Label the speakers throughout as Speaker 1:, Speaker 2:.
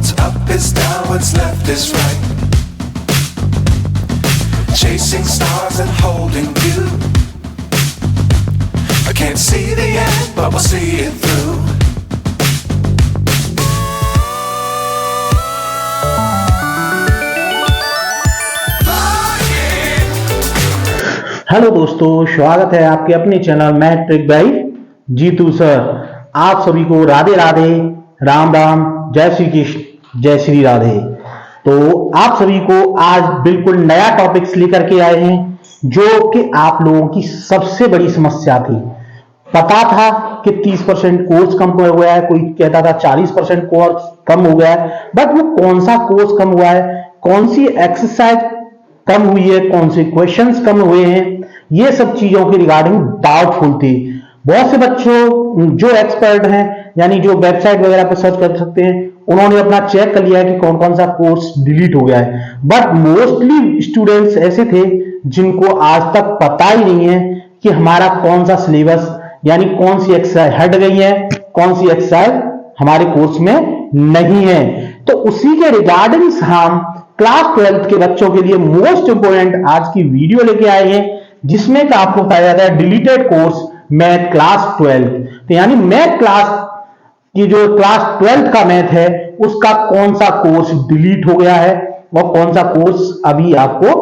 Speaker 1: What's up is down, what's left is right. Chasing stars and holding you. I can't see the end, but we'll see it through.
Speaker 2: Hello दोस्तों, स्वागत है आपके अपने channel matric by Jeetu sir. आप सभी को राधे राधे, राम राम, जय श्री कृष्ण, जय श्री राधे। तो आप सभी को आज बिल्कुल नया टॉपिक्स लेकर के आए हैं, जो कि आप लोगों की सबसे बड़ी समस्या थी। पता था कि 30% कोर्स कम हो गया है, कोई कहता था 40% कोर्स कम हो गया है, बट वो कौन सा कोर्स कम हुआ है, कौन सी एक्सरसाइज कम हुई है, कौन से क्वेश्चंस कम हुए हैं, ये सब चीजों के रिगार्डिंग डाउटफुल थी। बहुत से बच्चों जो एक्सपर्ट हैं, यानी जो वेबसाइट वगैरह पर सर्च कर सकते हैं, उन्होंने अपना चेक कर लिया है कि कौन कौन सा कोर्स डिलीट हो गया है। बट मोस्टली स्टूडेंट्स ऐसे थे जिनको आज तक पता ही नहीं है कि हमारा कौन सा सिलेबस, यानी कौन सी एक्सरसाइज हट गई है, कौन सी एक्सरसाइज हमारे कोर्स में नहीं है। तो उसी के रिगार्डिंग हम क्लास 12 के बच्चों के लिए मोस्ट इंपोर्टेंट आज की वीडियो लेके आए हैं, जिसमें का आपको बताया जाता है डिलीटेड कोर्स मैथ क्लास 12। तो यानी मैथ क्लास की जो क्लास 12 का मैथ है, उसका कौन सा कोर्स डिलीट हो गया है और कौन सा कोर्स अभी आपको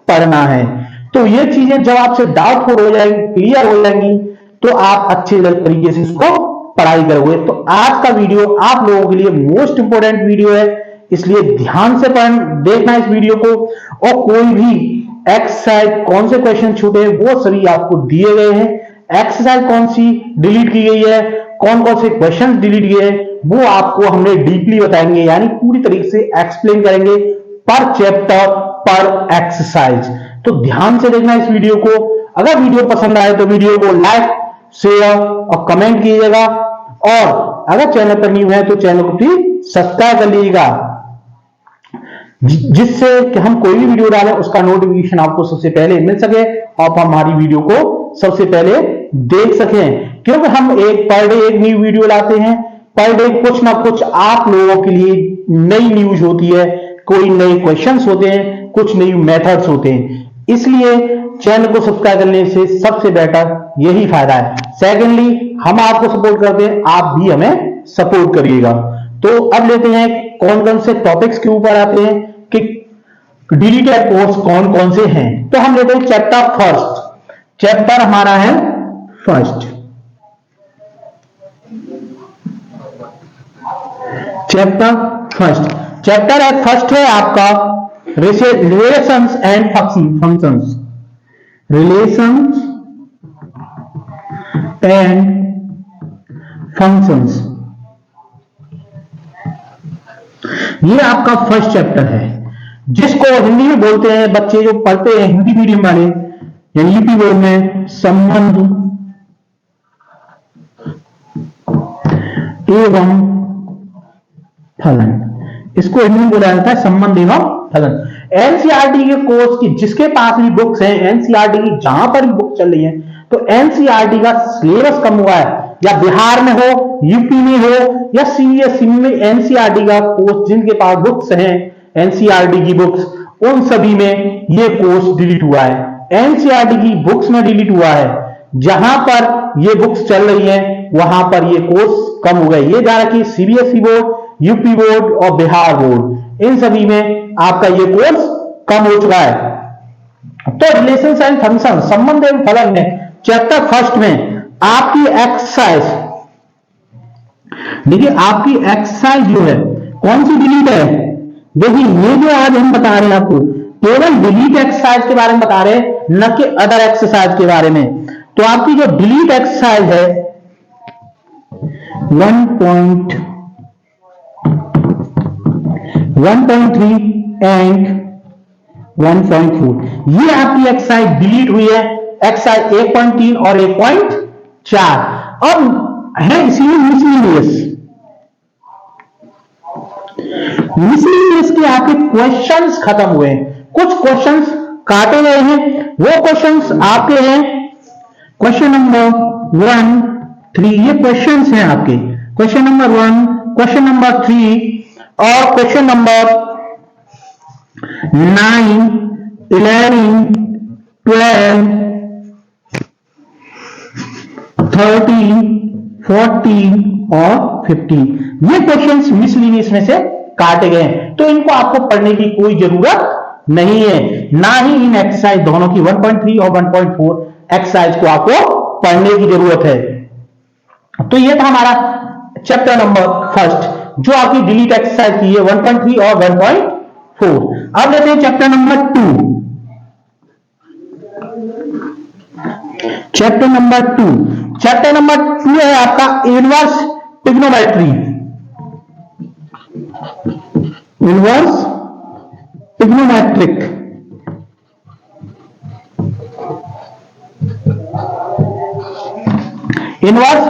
Speaker 2: पढ़ना है। तो ये चीजें जब आपसे डाउटफुल हो जाएंगी, क्लियर हो जाएंगी, तो आप अच्छे तरीके से इसको पढ़ाई करोगे। तो आज का वीडियो आप लोगों के लिए मोस्ट इंपोर्टेंट वीडियो है, इसलिए ध्यान से देखना इस वीडियो को। और कोई भी एक्सरसाइज, कौन से क्वेश्चन छूटे, वो सभी आपको दिए गए हैं। एक्सरसाइज कौन सी डिलीट की गई है, कौन कौन से क्वेश्चन डिलीट किए हैं, वो आपको हमने डीपली बताएंगे, यानी पूरी तरीके से एक्सप्लेन करेंगे पर चैप्टर, पर एक्सरसाइज। तो ध्यान से देखना इस वीडियो को। अगर वीडियो पसंद आए तो वीडियो को लाइक, शेयर और कमेंट कीजिएगा, और अगर चैनल पर न्यू है तो चैनल को प्लीज सब्सक्राइब कर लीजिएगा, जिससे कि हम कोई भी वीडियो डालें उसका नोटिफिकेशन आपको सबसे पहले मिल सके, आप हमारी वीडियो को सबसे पहले देख सकें। क्योंकि हम पर डे एक न्यू वीडियो लाते हैं, पर डे कुछ ना कुछ आप लोगों के लिए नई न्यूज होती है, कोई नए क्वेश्चंस होते हैं, कुछ नई मेथड्स होते हैं। इसलिए चैनल को सब्सक्राइब करने से सबसे बेटर यही फायदा है। सेकेंडली, हम आपको सपोर्ट करते हैं, आप भी हमें सपोर्ट करिएगा। तो अब लेते हैं कौन कौन से टॉपिक्स के ऊपर आते हैं कि डिलीटेड कोर्स कौन कौन से हैं। तो हम लेते हैं चैप्टर फर्स्ट। चैप्टर हमारा है फर्स्ट। चैप्टर है फर्स्ट है आपका relations and functions. Relations and functions, ये आपका फर्स्ट चैप्टर है, जिसको हिंदी में बोलते हैं बच्चे जो पढ़ते हैं हिंदी मीडियम वाले, यानी यूपी बोर्ड में, संबंध एवं फलन। इसको हिंदी में बोला जाता है संबंध एवं फलन। एनसीईआरटी के कोर्स की जिसके पास भी बुक्स हैं, एनसीईआरटी की जहां पर भी बुक चल रही है, तो एनसीईआरटी का सिलेबस कम हुआ है, या बिहार में हो, यूपी में हो, या सीबीएसई में, एनसीईआरटी का कोर्स जिनके पास बुक्स हैं, एनसीईआरटी की बुक्स, उन सभी में ये कोर्स डिलीट हुआ है। एनसीईआरटी की बुक्स में डिलीट हुआ है, जहां पर ये बुक्स चल रही हैं वहां पर ये कोर्स कम हो गए। ये जा रहा कि सीबीएसई बोर्ड, यूपी बोर्ड और बिहार बोर्ड, इन सभी में आपका ये कोर्स कम हो चुका है। तो रिलेशंस एंड फंक्शन, संबंध एवं फलन में चैप्टर फर्स्ट में आपकी एक्सरसाइज, देखिए आपकी एक्सरसाइज जो है कौन सी डिलीट है। देखिए ये जो आज हम बता रहे हैं आपको, केवल डिलीट एक्सरसाइज के बारे में बता रहे हैं, न कि अदर एक्सरसाइज के बारे में। तो आपकी जो डिलीट एक्सरसाइज है 1.3 एंड 1.4, ये आपकी एक्सरसाइज डिलीट हुई है। एक्सरसाइज 1.3 और 1.4 अब है इसीलिए मिसलिनियस के आपके क्वेश्चंस खत्म हुए हैं, कुछ क्वेश्चंस काटे गए हैं। वो क्वेश्चंस आपके हैं क्वेश्चन नंबर 1, 3, ये क्वेश्चंस हैं आपके। क्वेश्चन नंबर 1, क्वेश्चन नंबर 3 और क्वेश्चन नंबर 9, 11, 12, 13, 14 और 15 ये क्वेश्चंस मिसलिनियस में से काटे गए हैं, तो इनको आपको पढ़ने की कोई जरूरत नहीं है, ना ही इन एक्सरसाइज दोनों की 1.3 और 1.4 एक्सरसाइज को आपको पढ़ने की जरूरत है। तो ये था हमारा चैप्टर नंबर फर्स्ट जो आपकी डिलीट एक्सरसाइज की है 1.3 और 1.4। अब लेते हैं चैप्टर नंबर 2। चैप्टर नंबर 2 है आपका inverse trigonometry. Inverse trigonometric. Inverse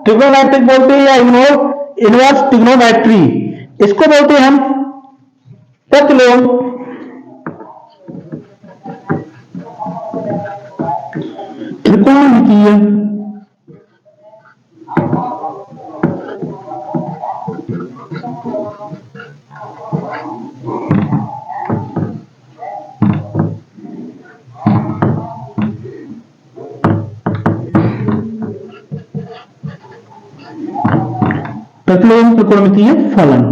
Speaker 2: trigonometric बोलते हैं या इनवर्स ट्रिग्नोमेट्री, इसको बोलते हैं हम प्रतिलोम त्रिकोणमितीय प्रतिलोम त्रिकोणमितीय फलन,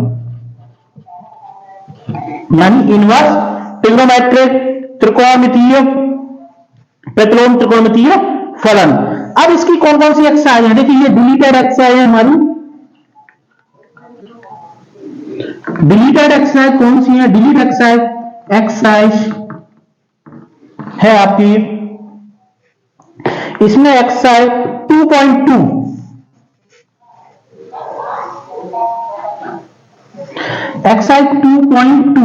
Speaker 2: यानी इनवर्स ट्रिग्नोमेट्रिक त्रिकोणमितीय प्रतिलोम त्रिकोणमितीय फलन। अब इसकी कौन कौन सी एक्सरसाइज है, देखिए ये डिलीटेड एक्सरसाइज है हमारी। डिलीटेड एक्सरसाइज कौन सी है, डिलीट एक्सरसाइज है आपकी, इसमें एक्सरसाइज 2.2 एक्सरसाइज 2.2,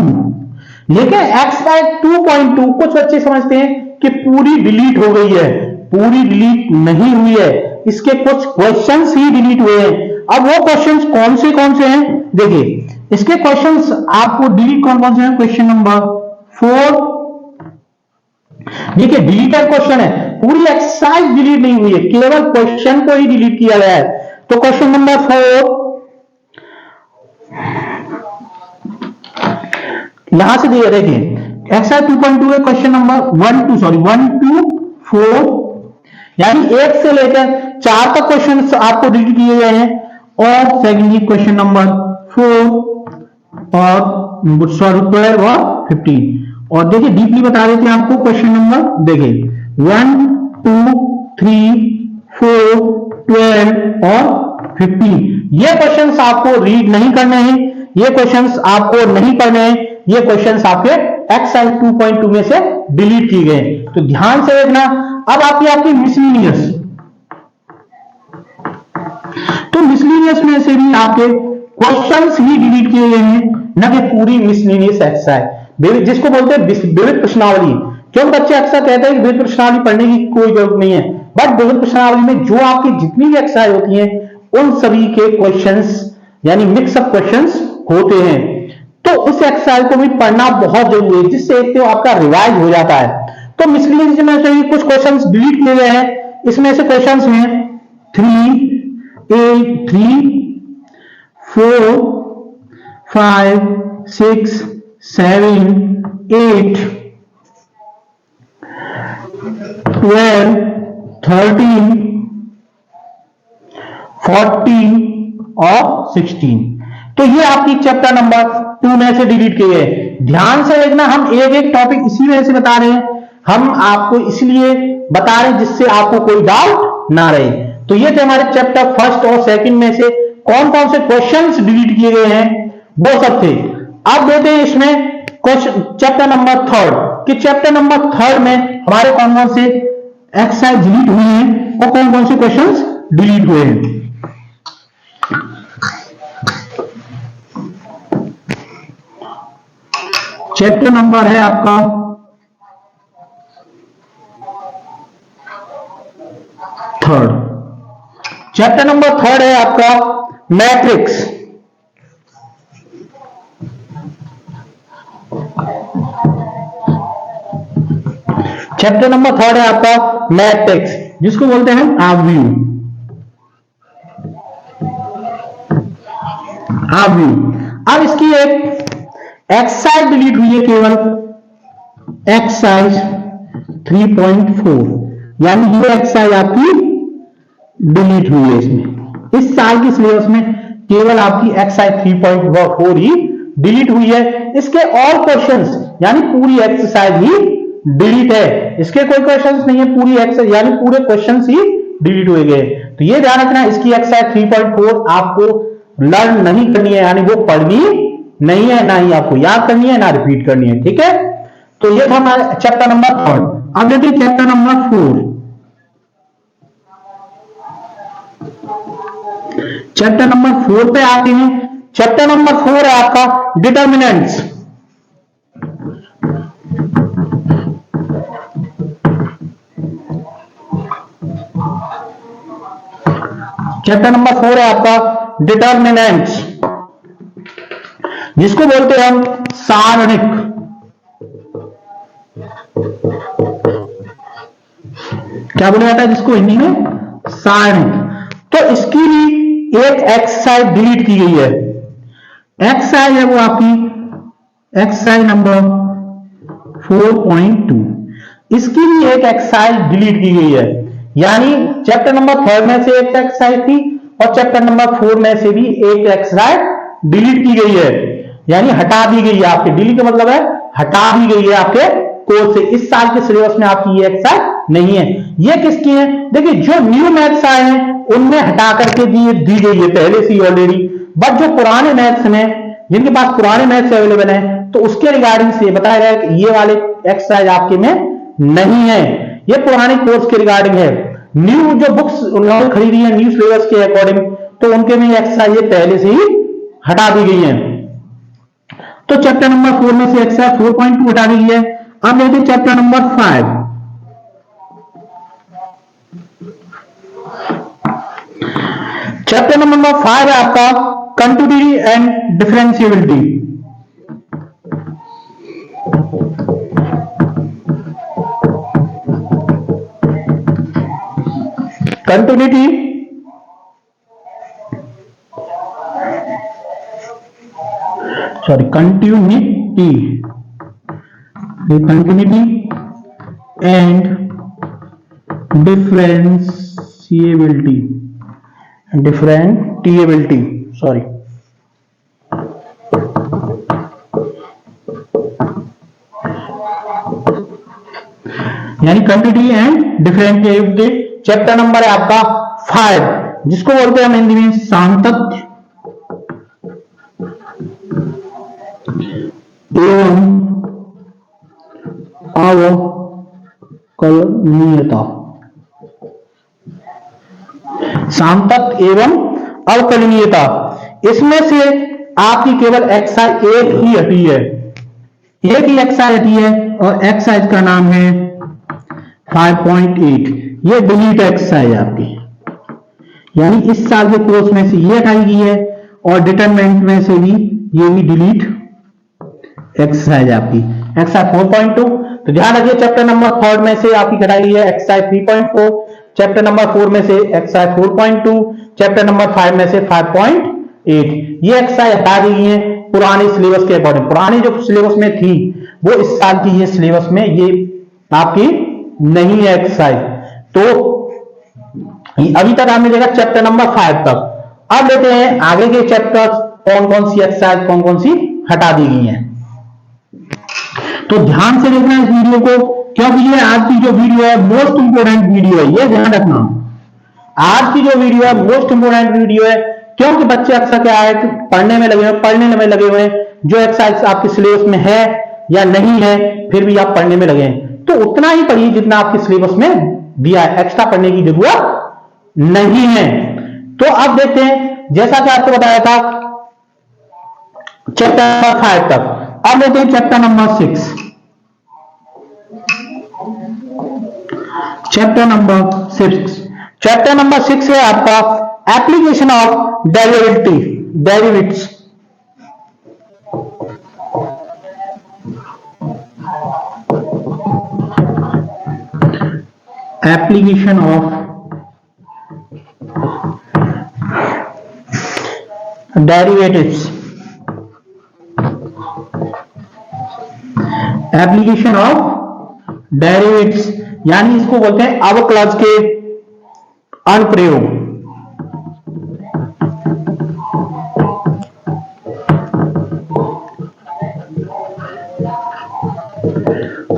Speaker 2: लेकिन एक्सरसाइज 2.2 कुछ बच्चे समझते हैं कि पूरी डिलीट हो गई है, पूरी डिलीट नहीं हुई है, इसके कुछ क्वेश्चंस ही डिलीट हुए हैं। अब वो क्वेश्चंस कौन से हैं, देखिए इसके क्वेश्चंस आपको डिलीट कौन से हैं, क्वेश्चन नंबर 4 देखिए डिलीटेड क्वेश्चन है, पूरी एक्सरसाइज डिलीट नहीं हुई है, केवल क्वेश्चन को ही डिलीट किया गया है। तो क्वेश्चन नंबर 4 यहां से दिए, देखिए एक्सरसाइज 2.2 है, क्वेश्चन नंबर 1 to 4, यानी 1 से लेकर 4 तक क्वेश्चन आपको डिलीट किए गए हैं, और सेकेंडली क्वेश्चन नंबर 4 और 12 और 15। और देखिए डीपली बता देते हैं आपको क्वेश्चन नंबर, देखिए 1, 2, 3, 4, 12 और 15 ये क्वेश्चंस आपको रीड नहीं करने हैं, ये क्वेश्चंस आपको नहीं पढ़ने हैं, ये क्वेश्चंस आपके एक्सरसाइज 2.2 में से डिलीट किए गए। तो ध्यान से देखना। अब आपकी मिसलिनियस, तो मिसलिनियस में से भी आपके क्वेश्चंस ही डिलीट किए गए हैं, न कि पूरी मिसलिनियस एक्सरसाइज, जिसको बोलते हैं विविध प्रश्नावली। क्यों बच्चे अक्सर कहते हैं कि विविध प्रश्नावली पढ़ने की कोई जरूरत नहीं है, बट विविध प्रश्नावली में जो आपकी जितनी भी एक्सरसाइज होती है उन सभी के क्वेश्चंस यानी मिक्सअप क्वेश्चंस होते हैं, तो उस एक्सरसाइज को भी पढ़ना बहुत जरूरी है, जिससे एक तो आपका रिवाइज हो जाता है। तो मिसलिनियस में से कुछ क्वेश्चंस डिलीट किए गए हैं, इसमें से क्वेश्चंस हैं 3, 4, 5, 6, 7, 8, 12, 13, 14 और 16। तो ये आपकी चैप्टर नंबर 2 में से डिलीट किए गए। ध्यान से देखना, हम एक एक टॉपिक इसी वजह से बता रहे हैं, हम आपको इसलिए बता रहे हैं जिससे आपको कोई डाउट ना रहे। तो ये थे हमारे चैप्टर फर्स्ट और सेकंड में से कौन कौन से क्वेश्चंस डिलीट किए गए हैं, वो सब थे। अब देते हैं इसमें क्वेश्चन चैप्टर नंबर 3 कि चैप्टर नंबर 3 में हमारे कौन कौन से एक्सरसाइज डिलीट हुई हैं और कौन कौन से क्वेश्चंस डिलीट हुए हैं। चैप्टर नंबर है आपका 3, चैप्टर नंबर 3 है आपका मैट्रिक्स। चैप्टर नंबर 3 है आपका मैट्रिक्स, जिसको बोलते हैं आव्यूह। आप व्यू। अब इसकी एक एक्सरसाइज डिलीट हुई है, केवल एक्सरसाइज 3.4, यानी ये एक्सरसाइज आपकी डिलीट हुई है। इसमें इस साल की सिलेबस में केवल आपकी एक्सरसाइज 3.4 ही डिलीट हुई है। इसके और क्वेश्चंस यानी पूरी एक्सरसाइज ही डिलीट है। इसके कोई क्वेश्चंस नहीं है, पूरी एक्सरसाइज यानी पूरे क्वेश्चंस ही डिलीट हुए गए। तो ये ध्यान रखना, इसकी एक्सरसाइज 3.4 आपको लर्न नहीं करनी है, यानी वो पढ़नी नहीं है, ना ही आपको याद करनी है, ना रिपीट करनी है। ठीक है, तो ये था हमारा चैप्टर नंबर 3। अब देखिए चैप्टर नंबर 4। चैप्टर नंबर 4 पे आते हैं। चैप्टर नंबर 4 है आपका डिटर्मिनेंट्स। चैप्टर नंबर 4 है आपका डिटर्मिनेंट्स, जिसको बोलते हैं हम सारणिक। क्या बोला जाता है जिसको हिंदी में? सारणिक। तो इसकी भी एक एक्सरसाइज डिलीट की गई है। एक्सरसाइज है वो आपकी एक्सरसाइज नंबर 4.2। इसकी भी एक एक्सरसाइज डिलीट की गई है, यानी चैप्टर नंबर 3 में से एक एक्सरसाइज थी और चैप्टर नंबर 4 में से भी एक एक्सरसाइज डिलीट की गई है, यानी हटा दी गई है। आपके डिलीट का मतलब है हटा दी गई है आपके कोर्स से। इस साल के सिलेबस में आपकी ये एक्सरसाइज नहीं है। ये किसकी है? देखिए, जो न्यू मैथ्स आए हैं उनमें हटा करके दी गई है पहले से ही ऑलरेडी, बट जो पुराने मैथ्स में, जिनके पास पुराने मैथ्स अवेलेबल है, तो उसके रिगार्डिंग से बताया गया कि ये वाले एक्सरसाइज आपके में नहीं है, ये पुराने कोर्स के रिगार्डिंग है। न्यू जो बुक्स उन्होंने खरीदी है न्यू सिलेबस के अकॉर्डिंग, तो उनके में एक्सरसाइज ये पहले से ही हटा दी गई है। तो चैप्टर नंबर 4 में से एक्सरसाइज 4.2 हटा दी गई है। अब लेते हैं चैप्टर नंबर 5। चैप्टर नंबर 5 है आपका continuity and differentiability. Continuity and differentiability sorry. यानी continuity and differentiability chapter number है आपका 5, जिसको बोलते हैं हम हिंदी में सातत्य एवं अवकलनीयता। सातत्य एवं अवकलनीयता, इसमें से आपकी केवल एक्सरसाइज एक ही हटी है, एक ही एक्सरसाइज हटी है, और एक्सरसाइज का नाम है 5.8। ये डिलीट एक्सरसाइज आपकी, यानी इस साल के कोर्स में से ये हटाई गई है, और डिटरमिनेंट में से भी ये भी डिलीट एक्सरसाइज आपकी एक्सरसाइज 4.2। तो ध्यान रखिए, चैप्टर नंबर 3 में से आपकी हटाई गई है एक्सरसाइज 3.4, चैप्टर नंबर 4 में से एक्सरसाइज 4.2, चैप्टर नंबर 5 में से 5.8। ये एक्सरसाइज हटा दी गई है पुराने सिलेबस के अकॉर्डिंग। पुरानी जो सिलेबस में थी वो इस साल की ये सिलेबस में ये आपकी नहीं है एक्सरसाइज। तो अभी तक आपने देखा चैप्टर नंबर 5 तक। अब लेते हैं आगे के चैप्टर्स, कौन कौन सी एक्सरसाइज कौन कौन सी हटा दी गई हैं। तो ध्यान से देखना इस वीडियो को, क्योंकि ये आज की जो वीडियो है मोस्ट इंपोर्टेंट वीडियो है, ये ध्यान रखना। आज की जो वीडियो है मोस्ट इंपोर्टेंट वीडियो है, क्योंकि बच्चे अक्सर क्या है पढ़ने में लगे हुए हैं, जो एक्सरसाइज आपके सिलेबस में है या नहीं है फिर भी आप पढ़ने में लगे हैं। तो उतना ही पढ़िए जितना आपके सिलेबस में दिया है, एक्स्ट्रा पढ़ने की जरूरत नहीं है। तो अब देखते हैं, जैसा कि आपको बताया था चैप्टर नंबर 5 तक। अब लेते हैं चैप्टर नंबर 6। चैप्टर नंबर 6 है आपका application of derivatives. Application of derivatives, application of derivatives, यानी इसको बोलते हैं अवकलज के अनुप्रयोग।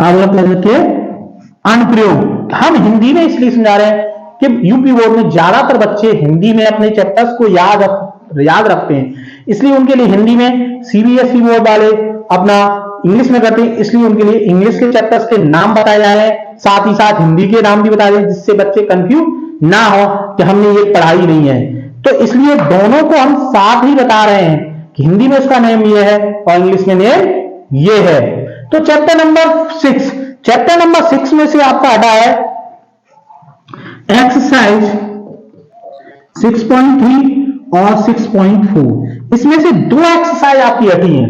Speaker 2: अवकलज के अनुप्रयोग हम हिंदी में इसलिए समझा रहे हैं कि यूपी बोर्ड में ज्यादातर बच्चे हिंदी में अपने चैप्टर्स को याद रखते हैं, इसलिए उनके लिए हिंदी में, सीबीएसई बोर्ड वाले अपना इंग्लिश में करते हैं, इसलिए उनके लिए इंग्लिश के चैप्टर्स के नाम बताए जा रहे हैं, साथ ही साथ हिंदी के नाम भी बताए जाए, जिससे बच्चे कंफ्यूज ना हो कि हमने ये पढ़ाई नहीं है। तो इसलिए दोनों को हम साथ ही बता रहे हैं कि हिंदी में उसका नेम ये है और इंग्लिश में नेम ये है। तो चैप्टर नंबर 6 में से आपका हटा है एक्सरसाइज 6.3 और 6.4। इसमें से दो एक्सरसाइज आपकी हटी हैं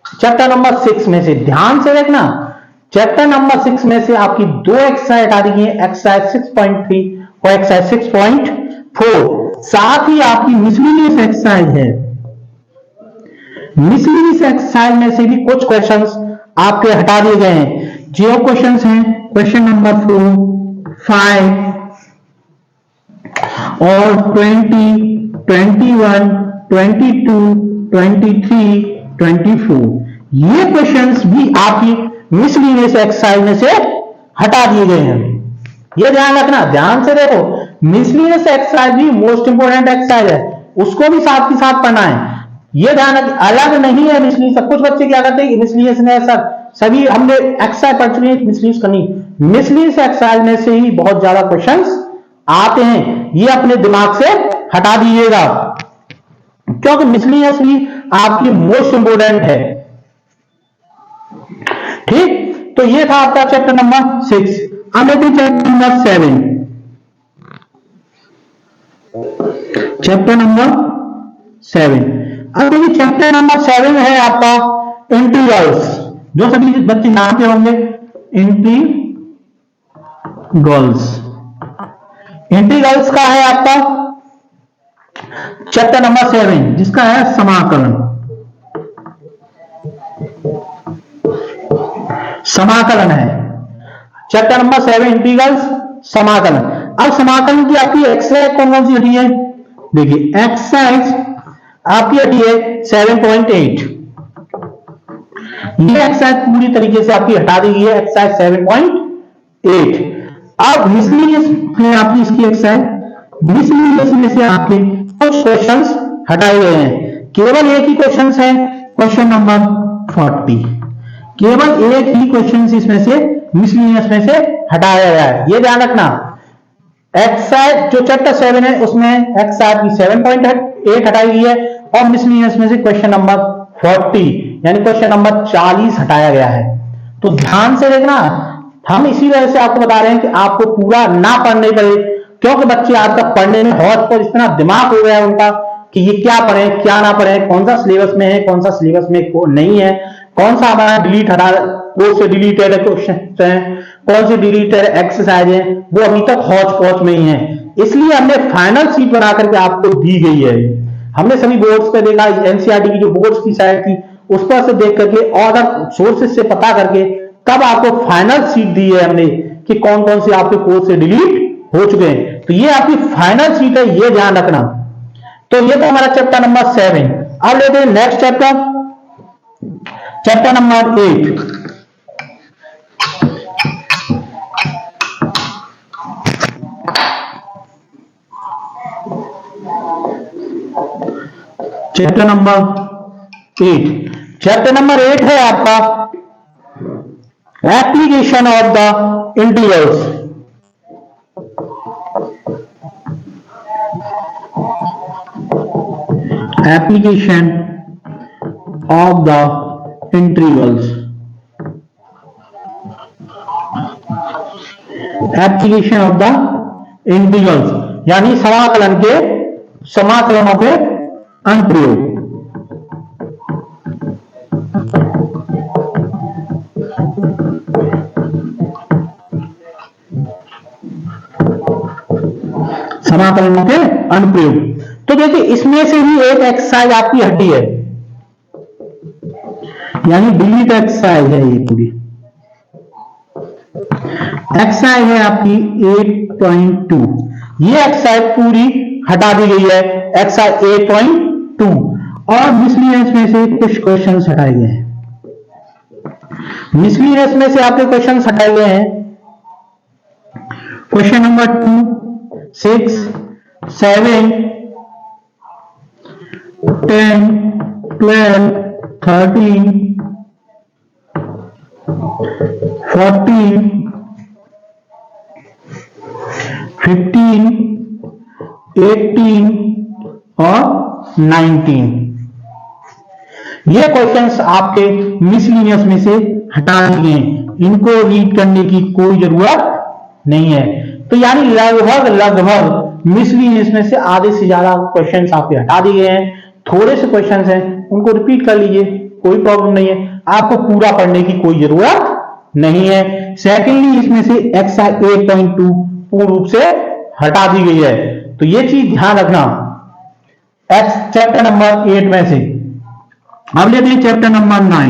Speaker 2: चैप्टर नंबर 6 में से, ध्यान से देखना। चैप्टर नंबर 6 में से आपकी दो एक्सरसाइज हटा दी है, एक्सरसाइज 6.3 और एक्सरसाइज 6.4। साथ ही आपकी मिसलेनियस एक्सरसाइज है, मिसलेनियस एक्सरसाइज में से भी कुछ क्वेश्चंस आपके हटा दिए गए हैं। जो क्वेश्चंस हैं क्वेश्चन नंबर 4, 5 और 20, 21, 22, 23, 24, ये क्वेश्चंस भी आपकी मिसलेनियस एक्सरसाइज में से हटा दिए गए हैं। ये ध्यान रखना, ध्यान से देखो, मिसलेनियस एक्सरसाइज भी मोस्ट इंपोर्टेंट एक्सरसाइज है, उसको भी साथ ही साथ पढ़ना है। ये ध्यान रख, अलग नहीं है मिसलेनियस। कुछ बच्चे क्या करते हैं, मिसलेनियस में सर सभी हमने एक्सरसाइज पढ़ चुके हैं, मिसलेनियस करनी। मिसलेनियस एक्सरसाइज में से ही बहुत ज्यादा क्वेश्चंस आते हैं, ये अपने दिमाग से हटा दीजिएगा, क्योंकि मिसलेनियस भी आपकी मोस्ट इंपोर्टेंट है। ठीक, तो ये था आपका चैप्टर नंबर 6। अब लेते चैप्टर नंबर 7। चैप्टर नंबर 7, अब देखिए चैप्टर नंबर 7 है आपका इंटीग्रल्स, जो सभी बच्चे जानते होंगे, इंटीग्रल्स का है आपका चैप्टर नंबर 7, जिसका है समाकलन। समाकलन है चैप्टर नंबर 7, इंटीग्रल्स, समाकलन। अब समाकलन की आपकी एक्सरसाइज कौन सी हटी है, देखिए एक्सरसाइज आपकी हटी है 7.8। ये एक्सरसाइज पूरी तरीके से आपकी हटा दी गई है, एक्सरसाइज 7.8। अब मिसलेनियस है आपकी इसकी एक्सरसाइज, मिसलेनियस में से आपके कुछ क्वेश्चंस हटाए गए हैं, केवल एक ही क्वेश्चंस है, क्वेश्चन नंबर 40। केवल एक ही क्वेश्चन इसमें से मिसलेनियस में से हटाया गया है, ये ध्यान रखना। एक्सरसाइज जो चैप्टर 7 है उसमें एक्सरसाइज की 7.8 हटाई गई है और मिसलेनियस में से क्वेश्चन नंबर 40 यानी क्वेश्चन नंबर 40 हटाया गया है। तो ध्यान से देखना, हम इसी वजह से आपको बता रहे हैं कि आपको पूरा ना पढ़ने पड़े, क्योंकि बच्चे आज तक पढ़ने में हौज पर इतना दिमाग हो गया है उनका कि ये क्या पढ़े क्या ना पढ़े, कौन सा सिलेबस में है कौन सा सिलेबस में नहीं है, कौन सा हमारा डिलीट हटा कोर्स से डिलीटेड क्वेश्चन है, कौन से डिलीटेड एक्सरसाइज है, वो अभी तक हौज पौच में ही है। इसलिए हमने फाइनल सीट बना करके आपको दी गई है। हमने सभी बोर्ड्स पे देखा, एनसीईआरटी की जो बोर्ड्स की साइट थी उस पर से देख करके और सोर्सेज से पता करके कब आपको फाइनल सीट दी है हमने कि कौन कौन से आपके कोर्स से डिलीट हो चुके हैं। तो ये आपकी फाइनल सीट है, ये ध्यान रखना। तो ये तो हमारा चैप्टर नंबर 7। अब लेते हैं next chapter, chapter number 8। Chapter number 8, chapter number 8 है आपका application of the integrals. Application of the integrals, application of the integrals यानी समाकलन के समाकलनों के अनुप्रयोग। समाकलनों के अनुप्रयोग तो देखिए इसमें से ही एक एक्सरसाइज आपकी हटी है, यानी डिलीट एक्सरसाइज है ये पूरी। एक्सरसाइज है आपकी 8.2, ये एक्सरसाइज पूरी हटा दी गई है, एक्सरसाइज 8.2, और मिसलिनियस में से कुछ क्वेश्चंस हटाए गए हैं। मिसलिनियस में से आपके क्वेश्चंस हटाए गए हैं क्वेश्चन नंबर 2, 6, 7, 10, 12, 13, 14, 15, 18 और 19। ये क्वेश्चंस आपके मिसलिनियस में से हटा दिए हैं, इनको रीड करने की कोई जरूरत नहीं है। तो यानी लगभग मिसलिनियस में से आधे से ज्यादा क्वेश्चंस आपके हटा दिए गए हैं। थोड़े से क्वेश्चंस हैं उनको रिपीट कर लीजिए, कोई प्रॉब्लम नहीं है, आपको पूरा पढ़ने की कोई जरूरत नहीं है। सेकेंडली इसमें से एक्सरसाइज 8.2 पूर्ण रूप से हटा दी गई है, तो ये चीज ध्यान रखना। चैप्टर नंबर 8 में से अब लेते हैं चैप्टर नंबर 9।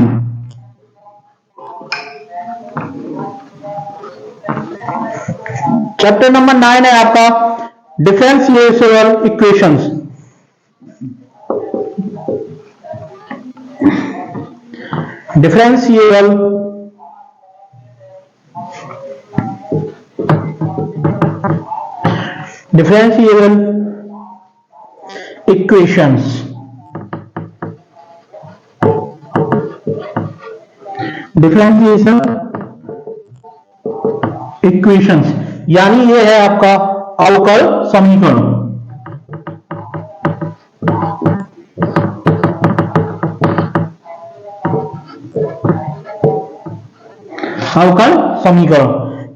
Speaker 2: चैप्टर नंबर 9 है आपका differential equations. Differential equations. Differentiation equations यानी ये है आपका अवकल समीकरण। अवकल समीकरण,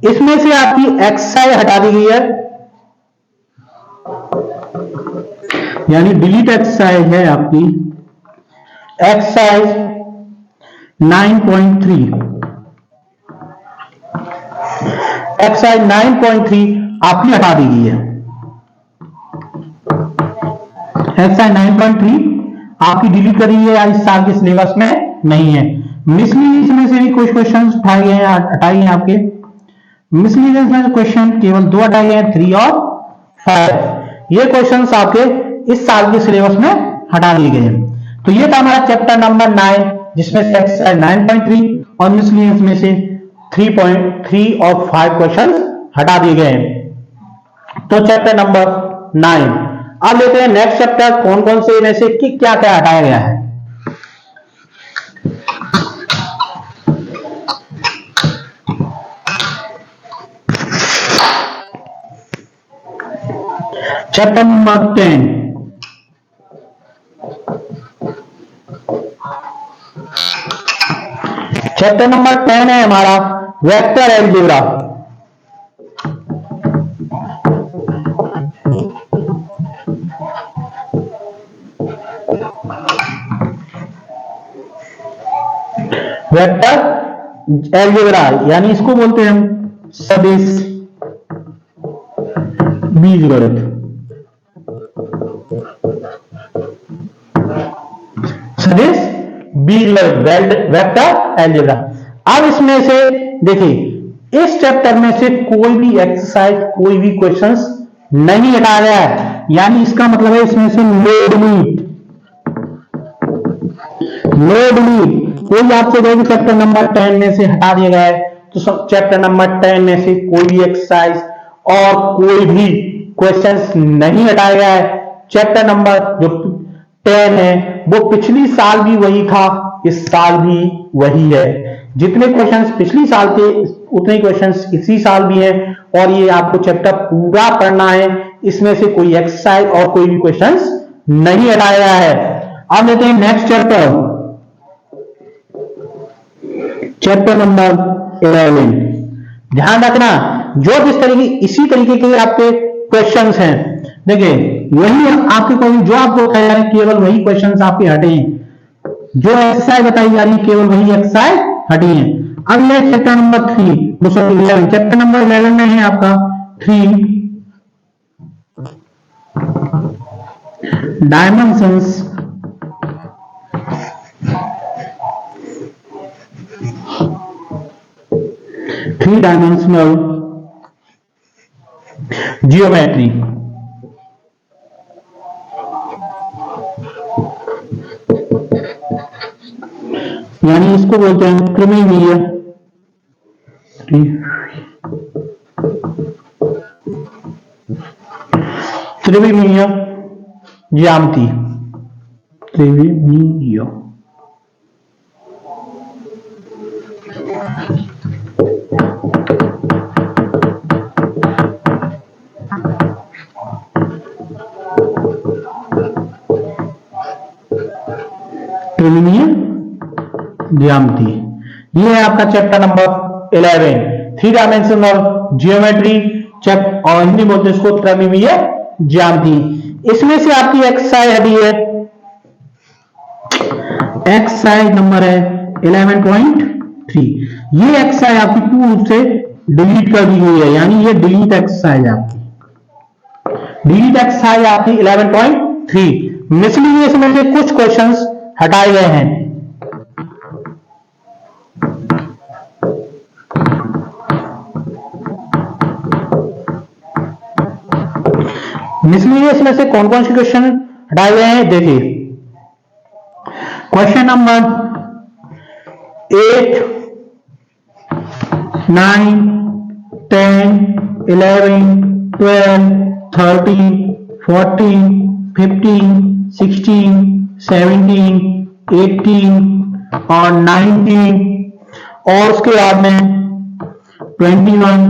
Speaker 2: इसमें से आपकी एक्सरसाइज हटा दी गई है, यानी डिलीट एक्सरसाइज है आपकी एक्सरसाइज 9.3। एक्सरसाइज 9.3 आपकी हटा दी गई है। एक्सरसाइज 9.3 आपकी डिलीट करी है, इस साल के सिलेबस में नहीं है। मिसलिनियस में से भी कुछ क्वेश्चन उठाए गए हैं, हटाए हैं आपके। मिसलिनियस में क्वेश्चन केवल 2 हटाए गए हैं, 3 और 5। ये क्वेश्चन आपके इस साल के सिलेबस में हटा दिए गए हैं। तो ये था हमारा चैप्टर नंबर 9, जिसमें से एक्सरसाइज 9.3 और मिसलिनियस में से 3.3 और 5 क्वेश्चन हटा दिए गए हैं। तो चैप्टर नंबर 9। अब लेते हैं नेक्स्ट चैप्टर, कौन कौन से में से क्या क्या हटाया गया है। Chapter number 10। चैप्टर नंबर 10 है हमारा वेक्टर अलजेब्रा। वेक्टर अलजेब्रा यानी इसको बोलते हैं हम सदिश बीजगणित। सदिश बीजगणित वेक्टर अलजेब्रा। अब इसमें से देखिए इस चैप्टर में से कोई भी एक्सरसाइज, कोई भी क्वेश्चंस नहीं हटाया गया है, यानी इसका मतलब है इसमें से लोड लीड कोई आपसे कहेगी चैप्टर नंबर 10 में से हटा दिया गया है, तो सब चैप्टर नंबर 10 में से कोई भी एक्सरसाइज और कोई भी क्वेश्चंस नहीं हटाया गया है। चैप्टर नंबर जो 10 है वो पिछली साल भी वही था, इस साल भी वही है। जितने क्वेश्चंस पिछली साल थे उतने क्वेश्चंस इसी साल भी हैं, और ये आपको चैप्टर पूरा पढ़ना है। इसमें से कोई एक्सरसाइज और कोई भी क्वेश्चंस नहीं हटाया गया है। अब लेते हैं नेक्स्ट चैप्टर, चैप्टर नंबर 11। ध्यान रखना जो जिस तरीके इसी तरीके के आपके क्वेश्चंस हैं, देखिए वही आपके कोई जो आपको बताया जा रहा है केवल वही क्वेश्चंस आपके हटे हैं। जो एक्सरसाइज बताई जा रही है केवल वही एक्सरसाइज हटी है। अब ये चैप्टर नंबर 11। चैप्टर नंबर 11 में है आपका 3 डायमेंशंस थ्री डायमेंशनल जियोमेट्री, यानी इसको बोलते हैं त्रिमितीय त्रिविमीय ज्यामिति, त्रिविमीय त्रिविमीय ज्यामिति। ये है आपका chapter number 11, three dimensional geometry chapter, और हिंदी बोलते हैं इसको त्रिविमीय ज्यामिति। इसमें से आपकी एक्सरसाइज हटी है, एक्सरसाइज नंबर है 11.3। ये एक्सरसाइज आपकी पूर्ण रूप से डिलीट कर दी गई है, यानी ये डिलीट एक्सरसाइज है आपकी, डिलीट एक्सरसाइज आपकी 11.3। मिसलिनियस में से कुछ क्वेश्चंस हटाए गए हैं। मिसलिनियस में से कौन कौन से क्वेश्चन हटाए गए हैं देखिए। क्वेश्चन नंबर 8, 9, 10, 11, 12, 13, 14, 15, 16, 17, 18 और 19, और उसके बाद में 21,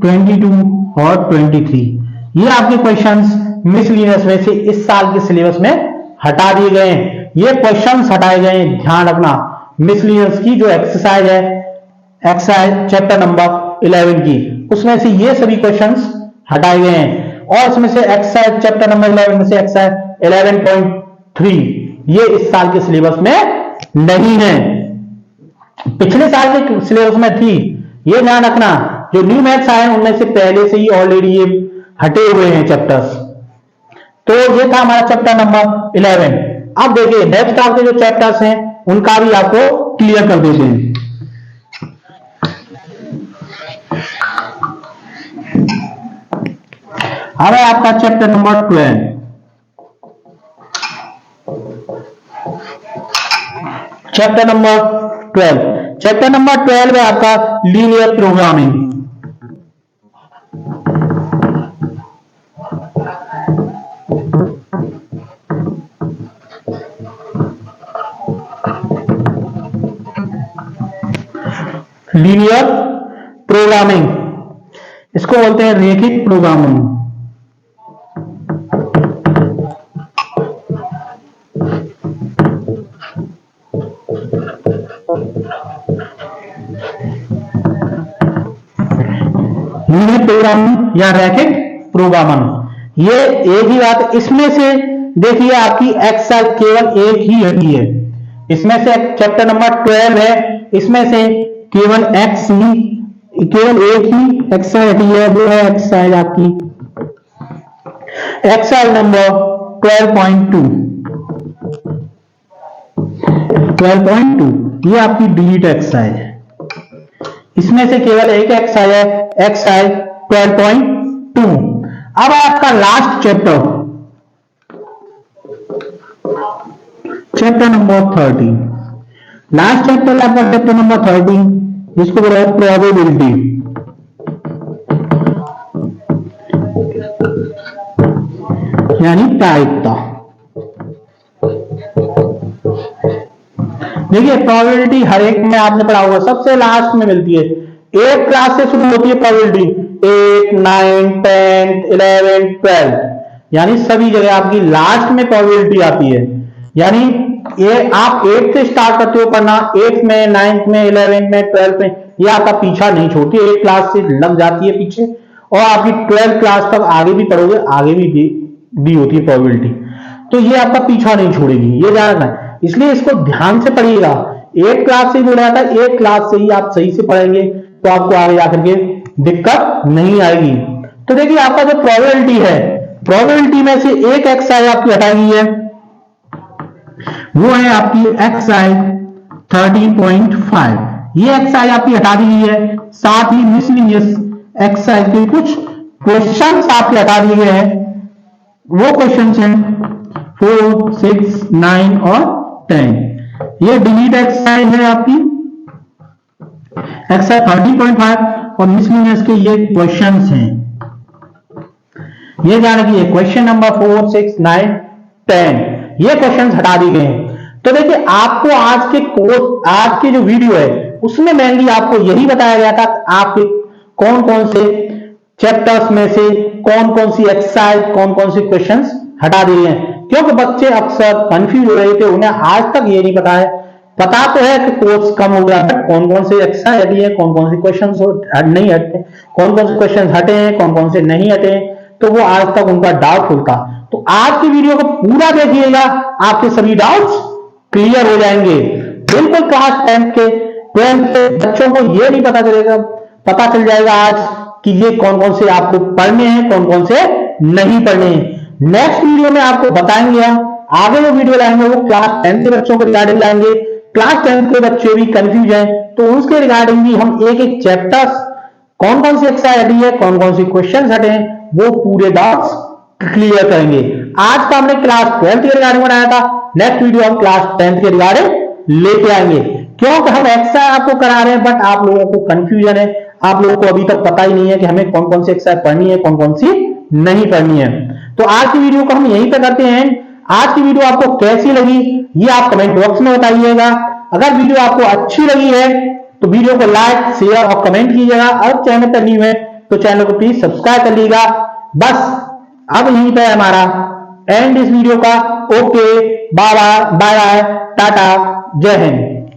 Speaker 2: 22 और 23। ये आपके क्वेश्चंस मिसलिनियस में से इस साल के सिलेबस में हटा दिए गए हैं। ये क्वेश्चंस हटाए गए हैं, ध्यान रखना। मिसलिनियस की जो एक्सरसाइज है, एक्सरसाइज चैप्टर नंबर 11 की, उसमें से ये सभी क्वेश्चंस हटाए गए हैं। और उसमें से एक्सरसाइज चैप्टर नंबर 11 में से एक्सरसाइज 11.3 ये इस साल के सिलेबस में नहीं है, पिछले साल के सिलेबस में थी। ये ध्यान रखना, जो न्यू मैथ्स आए हैं उनमें से पहले से ही ऑलरेडी ये हटे हुए हैं चैप्टर्स। तो ये था हमारा चैप्टर नंबर 11। अब देखिए नेक्स्ट आपके जो चैप्टर्स हैं उनका भी आपको क्लियर कर देते हैं। अब है आपका chapter number 12। Chapter number 12, chapter number 12 है आपका लीनियर प्रोग्रामिंग। लीनियर प्रोग्रामिंग, इसको बोलते हैं रैखिक प्रोग्रामिंग। लीनियर प्रोग्रामिंग या रैखिक प्रोग्रामिंग, ये एक ही बात। इसमें से देखिए आपकी एक्सरसाइज केवल एक ही हटी है, इसमें से चैप्टर नंबर 12 है, इसमें से केवल केवल एक ही एक्सरसाइज हटी है, वो है एक्सरसाइज आपकी एक्सरसाइज नंबर 12.2। 12.2 ये आपकी डिलीट एक्सरसाइज है, इसमें से केवल एक एक्सरसाइज है, एक्सरसाइज 12.2। अब आपका last chapter, chapter number 13। Last chapter आपका चैप्टर नंबर 13, जिसको बोला है प्रोबेबिलिटी। यानी प्रायिकता। देखिए प्रोबेबिलिटी हर एक में आपने पढ़ा होगा, सबसे लास्ट में मिलती है। 8 क्लास से शुरू होती है प्रोबेबिलिटी, 8, 9, 10, 11, 12, यानी सभी जगह आपकी लास्ट में प्रोबेबिलिटी आती है। यानी ये आप 8 से स्टार्ट करते हो पढ़ना, 8 में, 9 में, 11 में, 12 में, ये आपका पीछा नहीं छोड़ती, 8 क्लास से लग जाती है पीछे, और आपकी 12 क्लास तक आगे भी पढ़ोगे, आगे भी दी होती है प्रोबेबिलिटी, तो ये आपका पीछा नहीं छोड़ेगी, ये जानना है। इसलिए इसको ध्यान से पढ़िएगा। 8 क्लास से बोला था, 8 क्लास से ही आप सही से पढ़ेंगे तो आपको आगे जाकर के दिक्कत नहीं आएगी। तो देखिए आपका जो प्रोबेबिलिटी है, प्रोबेबिलिटी में से एक एक्सआई आपकी हटाई गई है, वो है आपकी एक्सआई 13.5। ये एक्सआई आपकी हटा दी गई है। साथ ही मिसलिनियस एक्सरसाइज के कुछ क्वेश्चंस आपके हटा दिए गए हैं। वो क्वेश्चंस हैं 4, 6, 9 और 10। ये डिलीट एक्सरसाइज है आपकी एक्सरसाइज 13.5 और मिसलिनियस के ये क्वेश्चंस हैं। ये जान रखिए क्वेश्चन नंबर 4, 6, 9, 10 ये क्वेश्चंस हटा दिए गए हैं। तो देखिए आपको आज के कोर्स, आज की जो वीडियो है उसमें मेनली आपको यही बताया गया था कि आपके कौन कौन से चैप्टर्स में से कौन कौन सी एक्सरसाइज, कौन कौन सी क्वेश्चंस हटा दिए हैं, क्योंकि बच्चे अक्सर कंफ्यूज हो रहे थे, उन्हें आज तक ये नहीं पता है। पता तो है कि कोर्स कम हो गया है, कौन कौन से एक्सरसाइज हटी है, कौन कौन से क्वेश्चन नहीं हटे, कौन कौन से क्वेश्चन हटे हैं, कौन कौन से नहीं हटे, तो वो आज तक उनका डाउटफुल था। तो आज की वीडियो को पूरा देखिएगा, आपके सभी डाउट्स क्लियर हो जाएंगे। बिल्कुल क्लास 10 के 12 के बच्चों को ये नहीं पता चलेगा, पता चल जाएगा आज कि ये कौन कौन से आपको पढ़ने हैं, कौन कौन से नहीं पढ़ने हैं। नेक्स्ट वीडियो में आपको बताएंगे, हम आगे जो वीडियो लाएंगे वो क्लास 10 के बच्चों को रिगार्डिंग लाएंगे। क्लास 10 के बच्चे भी कंफ्यूज हैं तो उसके रिगार्डिंग भी हम एक एक चैप्टर्स, कौन कौन सी एक्सरसाइज हटी है, कौन कौन सी क्वेश्चन हटे हैं, वो पूरे डाउट्स क्लियर करेंगे। आज का हमने क्लास 12 के रिगार्डिंग बनाया था, नेक्स्ट वीडियो हम क्लास 10 के रिगार्डिंग लेके आएंगे। क्योंकि हम एक्सरसाइज आपको करा रहे हैं बट आप लोगों को कंफ्यूजन है, आप लोगों को अभी तक पता ही नहीं है कि हमें कौन कौन सी एक्सरसाइज पढ़नी है, कौन कौन सी नहीं पढ़नी है। तो आज की वीडियो को हम यहीं पे करते हैं। आज की वीडियो आपको कैसी लगी ये आप कमेंट बॉक्स में बताइएगा। अगर वीडियो आपको अच्छी लगी है तो वीडियो को लाइक, शेयर और कमेंट कीजिएगा। अगर चैनल पर न्यू है तो चैनल को प्लीज सब्सक्राइब कर लीजिएगा। बस अब यहीं पे हमारा एंड इस वीडियो का। ओके, बाय बाय, टाटा, जय हिंद।